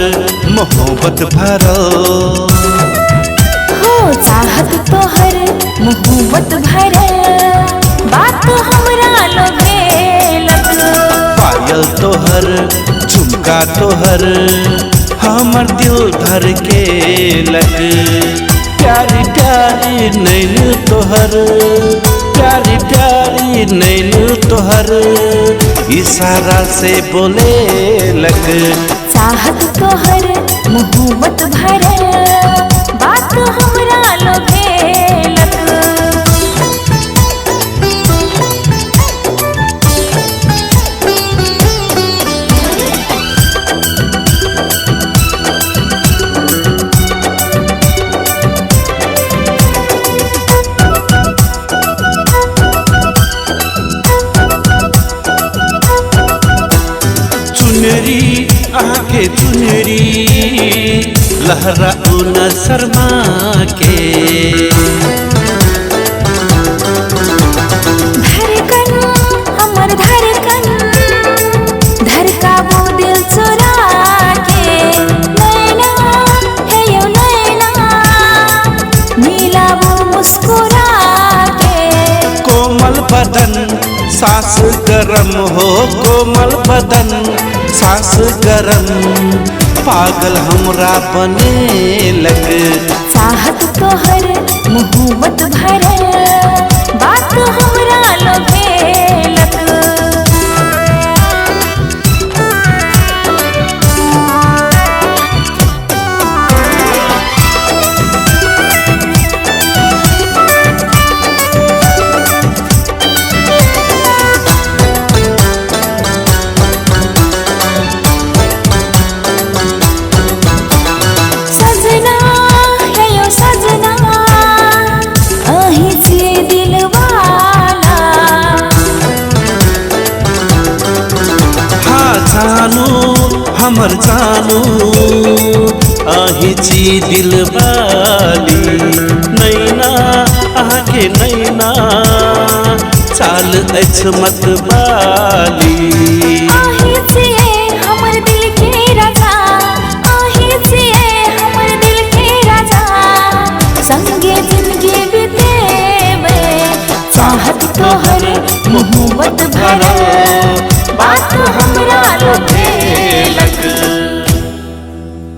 मोहब्बत भरो हो चाहत तोहर मोहब्बत भरल बात हमरा लोभेलक पायल तोहर झुमका तोहर हमर दिल धर के लग प्यारी प्यारी नैन तोहर प्यारी प्यारी नैन तोहर इशारा से बोले लग चाहत तोहर मोहब्बत भरल बात हमरा लोभेलक चुनरी आके चुनरी लहरा न शर्मा के धड़कन हमर धड़कन धड़काबो दिल चुरा के नैना हे यो नैना मिलाबो मुस्कुरा के कोमल बदन सास गरम हो कोमल बदन सास गरम पागल हमरा बने लग चाहत तोहर मोहब्बत भरल बात हमरा लोभेलक सजना है यो सजना अहीं से दिलवाला हाँ जानू हमर जानू आही ची दिल वाली नैना आके नैना चाल अछमत वाली आहे छिए हमर दिल के राजा आहे छिए हमर दिल के राजा संगे जिंदगी बितेबे चाहत तोहर मोहब्बत भरल